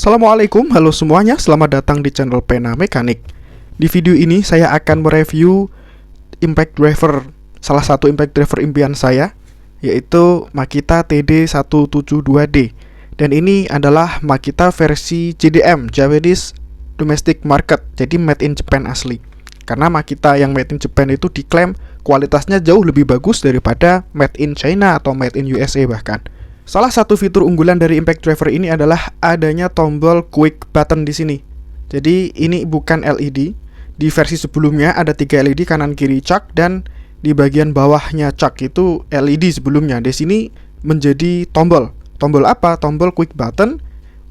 Assalamualaikum, halo semuanya, selamat datang di channel Pena Mekanik. Di video ini saya akan mereview impact driver, salah satu impact driver impian saya, yaitu Makita TD172D. Dan ini adalah Makita versi JDM, Japanese Domestic Market, jadi made in Japan asli. Karena Makita yang made in Japan itu diklaim kualitasnya jauh lebih bagus daripada made in China atau made in USA bahkan. Salah satu fitur unggulan dari impact driver ini adalah adanya tombol quick button di sini. Jadi ini bukan LED. Di versi sebelumnya ada 3 LED kanan kiri chuck, dan di bagian bawahnya chuck itu LED sebelumnya. Di sini menjadi tombol. Tombol apa? Tombol quick button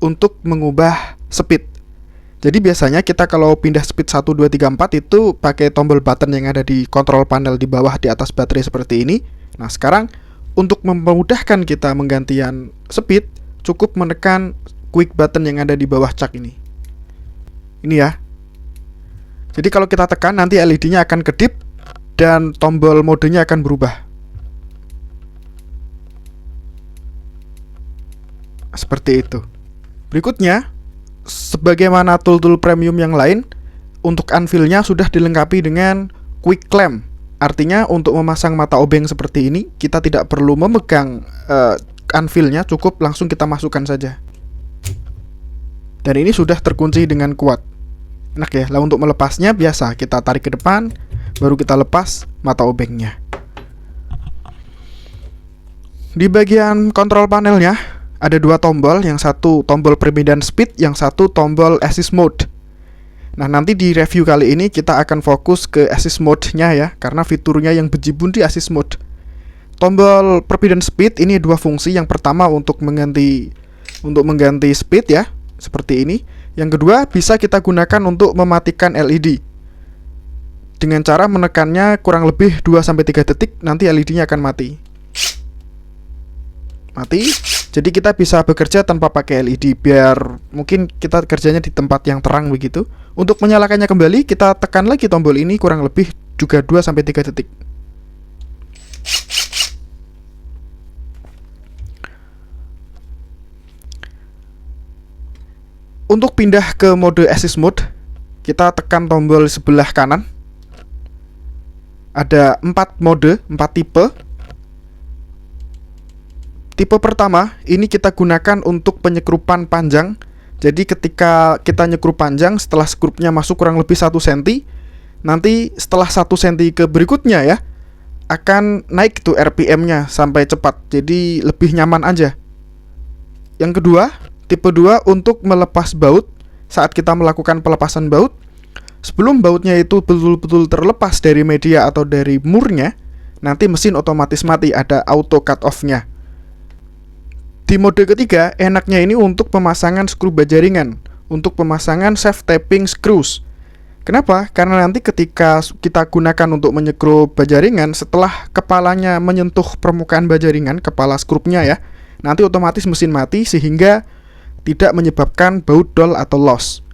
untuk mengubah speed. Jadi biasanya kita kalau pindah speed 1, 2, 3, 4 itu pakai tombol button yang ada di control panel di bawah di atas baterai seperti ini. Nah, sekarang untuk memudahkan kita menggantian speed, cukup menekan quick button yang ada di bawah chuck ini. Ini ya. Jadi kalau kita tekan, nanti LED-nya akan kedip dan tombol modenya akan berubah. Seperti itu. Berikutnya, sebagaimana tool-tool premium yang lain, untuk anvilnya sudah dilengkapi dengan quick clamp. Artinya untuk memasang mata obeng seperti ini, kita tidak perlu memegang anvilnya, cukup langsung kita masukkan saja. Dan ini sudah terkunci dengan kuat. Enak ya. Lalu untuk melepasnya biasa, kita tarik ke depan, baru kita lepas mata obengnya. Di bagian kontrol panelnya ada 2 tombol, yang satu tombol perbedaan speed, yang satu tombol assist mode. Nah, nanti di review kali ini kita akan fokus ke assist mode-nya ya, karena fiturnya yang bejibun di assist mode. Tombol perbedaan speed ini 2 fungsi. Yang pertama untuk mengganti speed ya, seperti ini. Yang kedua bisa kita gunakan untuk mematikan LED. Dengan cara menekannya kurang lebih 2-3 detik, nanti LED-nya akan mati. Jadi kita bisa bekerja tanpa pakai LED, biar mungkin kita kerjanya di tempat yang terang begitu. Untuk menyalakannya kembali, kita tekan lagi tombol ini kurang lebih juga 2-3 detik. Untuk pindah ke mode assist mode, kita tekan tombol sebelah kanan. Ada 4 mode, 4 tipe. Tipe pertama, ini kita gunakan untuk penyekrupan panjang. Jadi ketika kita nyekrup panjang, setelah skrupnya masuk kurang lebih 1 cm, nanti setelah 1 cm ke berikutnya ya, akan naik tuh RPM-nya sampai cepat. Jadi lebih nyaman aja. Yang kedua, tipe 2 untuk melepas baut. Saat kita melakukan pelepasan baut, sebelum bautnya itu betul-betul terlepas dari media atau dari murnya, nanti mesin otomatis mati, ada auto cut off-nya. Di mode ketiga, enaknya ini untuk pemasangan skru bajaringan, untuk pemasangan self tapping screws. Kenapa? Karena nanti ketika kita gunakan untuk menyekrup bajaringan, setelah kepalanya menyentuh permukaan bajaringan, kepala skrupnya ya, nanti otomatis mesin mati sehingga tidak menyebabkan baut dol atau loss.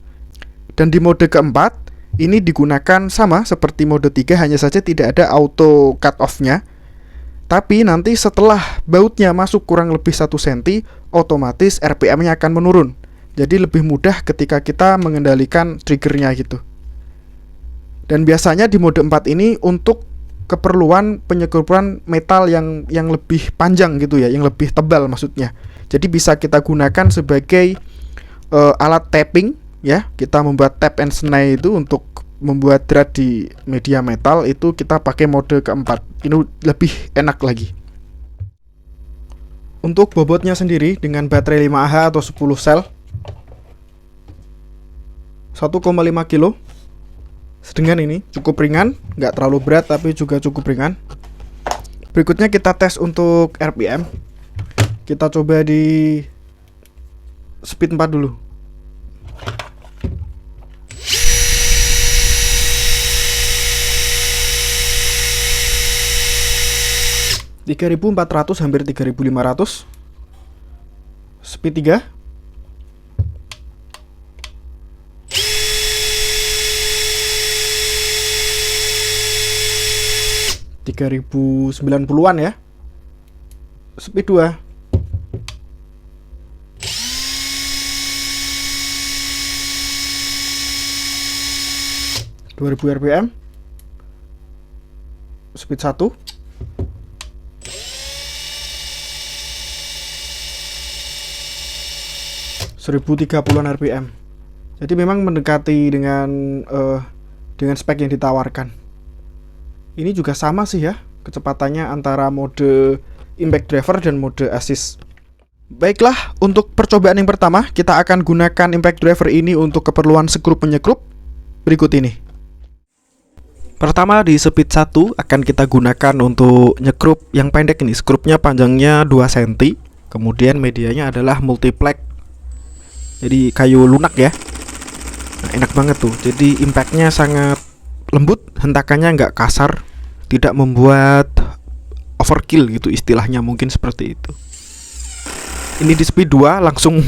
Dan di mode keempat, ini digunakan sama seperti mode 3, hanya saja tidak ada auto cut off-nya. Tapi nanti setelah bautnya masuk kurang lebih 1 cm, otomatis RPM-nya akan menurun. Jadi lebih mudah ketika kita mengendalikan triggernya gitu. Dan biasanya di mode 4 ini untuk keperluan penyekrupan metal yang lebih panjang gitu ya, yang lebih tebal maksudnya. Jadi bisa kita gunakan sebagai alat tapping ya. Kita membuat tap and snai itu untuk membuat thread di media metal, itu kita pakai mode keempat. Ini lebih enak lagi. Untuk bobotnya sendiri dengan baterai 5Ah atau 10 sel, 1,5 kilo. Sedengan ini cukup ringan, nggak terlalu berat tapi juga cukup ringan. Berikutnya kita tes untuk RPM. Kita coba di speed 4 dulu. 3.400 hampir 3.500. Speed 3. 3090-an ya. Speed 2. 2000 rpm, speed 1, (1030 rpm). Jadi memang mendekati dengan spek yang ditawarkan. Ini juga sama sih ya kecepatannya antara mode impact driver dan mode assist. Baiklah, untuk percobaan yang pertama kita akan gunakan impact driver ini untuk keperluan skrup penyekrup berikut ini. Pertama di speed 1 akan kita gunakan untuk nyekrup yang pendek ini. Skrupnya panjangnya 2 cm. Kemudian medianya adalah multiplex. Jadi kayu lunak ya. Nah, enak banget tuh. Jadi impactnya sangat lembut, hentakannya nggak kasar, tidak membuat overkill gitu istilahnya, mungkin seperti itu. Ini di speed 2 langsung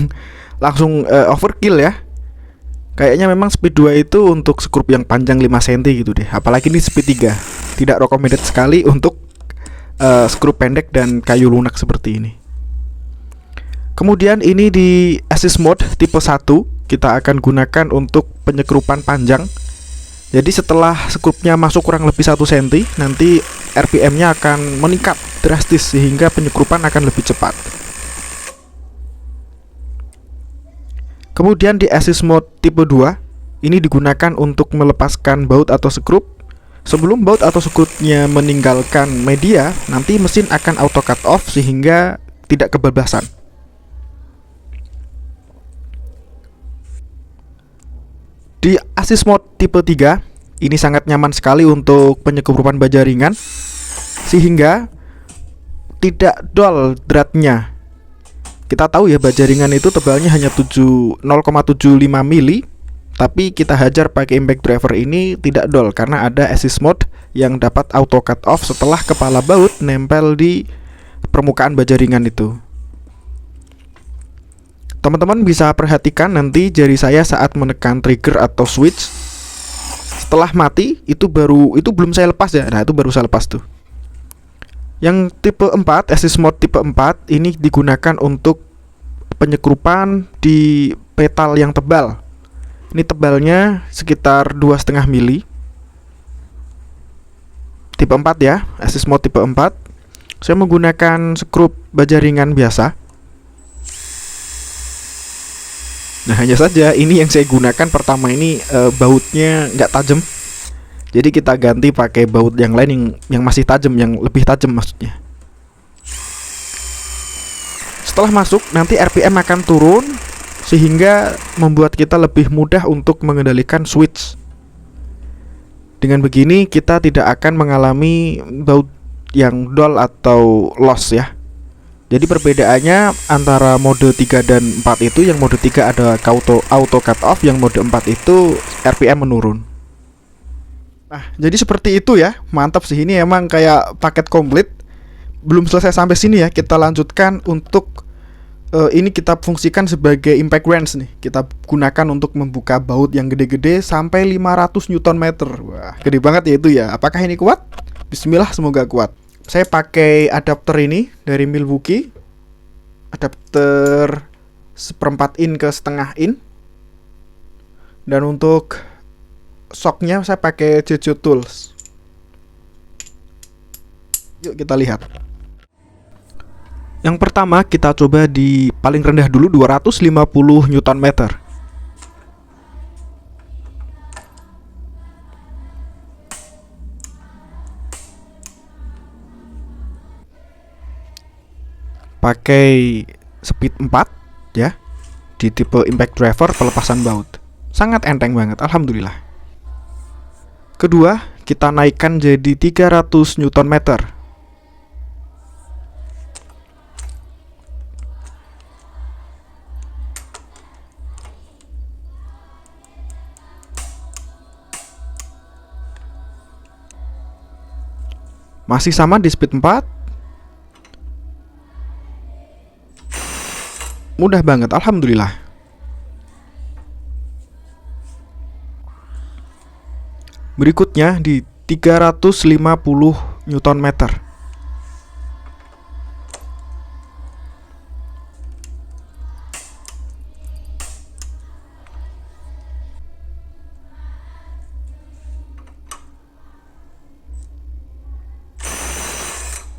overkill ya. Kayaknya memang speed 2 itu untuk skrup yang panjang 5 cm gitu deh. Apalagi ini speed 3. Tidak recommended sekali untuk skrup pendek dan kayu lunak seperti ini. Kemudian ini di assist mode tipe 1 kita akan gunakan untuk penyekrupan panjang. Jadi setelah skrupnya masuk kurang lebih 1 cm, nanti RPM-nya akan meningkat drastis sehingga penyekrupan akan lebih cepat. Kemudian di assist mode tipe 2 ini digunakan untuk melepaskan baut atau skrup. Sebelum baut atau skrupnya meninggalkan media, nanti mesin akan auto cut off sehingga tidak kebablasan. Di assist mode tipe 3 ini sangat nyaman sekali untuk penyekrupan baja ringan sehingga tidak dull dratnya. Kita tahu ya baja ringan itu tebalnya hanya 0,75 mili, tapi kita hajar pakai impact driver ini tidak dull karena ada assist mode yang dapat auto cut off setelah kepala baut nempel di permukaan baja ringan itu. Teman-teman bisa perhatikan nanti jari saya saat menekan trigger atau switch. Setelah mati itu belum saya lepas ya. Nah, itu baru saya lepas tuh. Yang tipe 4, assist mode tipe 4 ini digunakan untuk penyekrupan di petal yang tebal. Ini tebalnya sekitar 2,5 mili. Tipe 4 ya, assist mode tipe 4. Saya menggunakan skrup baja ringan biasa. Nah, hanya saja ini yang saya gunakan pertama ini bautnya nggak tajam. Jadi kita ganti pakai baut yang lain yang masih tajam, yang lebih tajam maksudnya. Setelah masuk nanti RPM akan turun sehingga membuat kita lebih mudah untuk mengendalikan switch. Dengan begini kita tidak akan mengalami baut yang dull atau loss ya. Jadi perbedaannya antara mode 3 dan 4 itu, yang mode 3 ada auto cut off, yang mode 4 itu RPM menurun. Nah, jadi seperti itu ya. Mantap sih, ini emang kayak paket komplit. Belum selesai sampai sini ya. Kita lanjutkan untuk ini kita fungsikan sebagai impact wrench nih. Kita gunakan untuk membuka baut yang gede-gede sampai 500 Nm. Wah, gede banget ya itu ya. Apakah ini kuat? Bismillah, semoga kuat. Saya pakai adapter ini dari Milwaukee, adapter 1/4 in ke setengah in. Dan untuk shocknya saya pakai Jejo Tools. Yuk kita lihat. Yang pertama kita coba di paling rendah dulu 250 Nm. Pakai speed 4 ya, di tipe impact driver pelepasan baut. Sangat enteng banget, alhamdulillah. Kedua, kita naikkan jadi 300 Nm. Masih sama di speed 4. Mudah banget, alhamdulillah. Berikutnya di 350 Nm.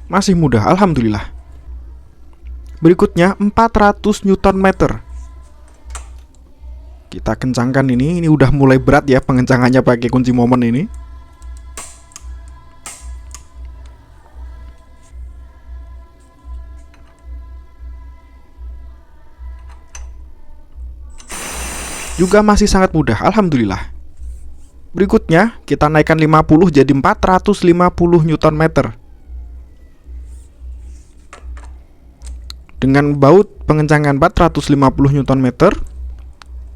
Masih mudah, alhamdulillah. Berikutnya 400 Newton meter. Kita kencangkan ini udah mulai berat ya pengencangannya pakai kunci momen ini. Juga masih sangat mudah, alhamdulillah. Berikutnya kita naikkan 50 jadi 450 Newton meter. Dengan baut pengencangan 450 Newton meter,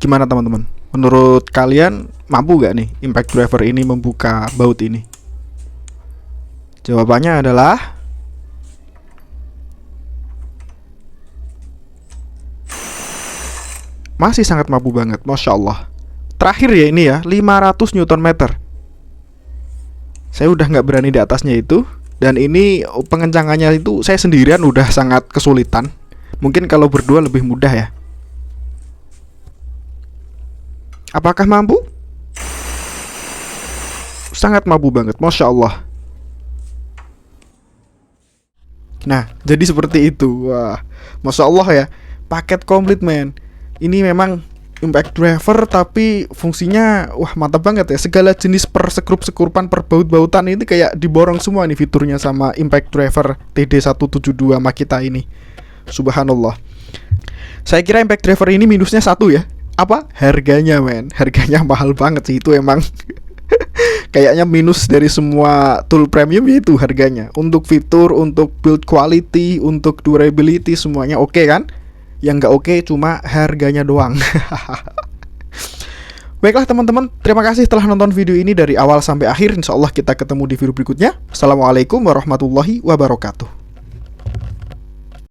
gimana teman-teman? Menurut kalian mampu gak nih impact driver ini membuka baut ini? Jawabannya adalah masih sangat mampu banget, Masya Allah. Terakhir ya ini ya, 500 Newton meter. Saya udah nggak berani di atasnya itu. Dan ini pengencangannya itu saya sendirian udah sangat kesulitan. Mungkin kalau berdua lebih mudah ya. Apakah mampu? Sangat mampu banget, Masya Allah. Nah, jadi seperti itu. Wah, Masya Allah ya. Paket komplit men. Ini memang impact driver tapi fungsinya wah mantap banget ya. Segala jenis per sekrupan per baut-bautan ini kayak diborong semua nih fiturnya sama impact driver TD172 Makita ini. Subhanallah. Saya kira impact driver ini minusnya satu ya. Apa? Harganya men. Harganya mahal banget sih itu emang. Kayaknya minus dari semua tool premium itu harganya. Untuk fitur, untuk build quality, untuk durability semuanya oke kan? Yang nggak oke cuma harganya doang. Baiklah teman-teman, terima kasih telah nonton video ini dari awal sampai akhir. Insya Allah kita ketemu di video berikutnya. Assalamualaikum warahmatullahi wabarakatuh.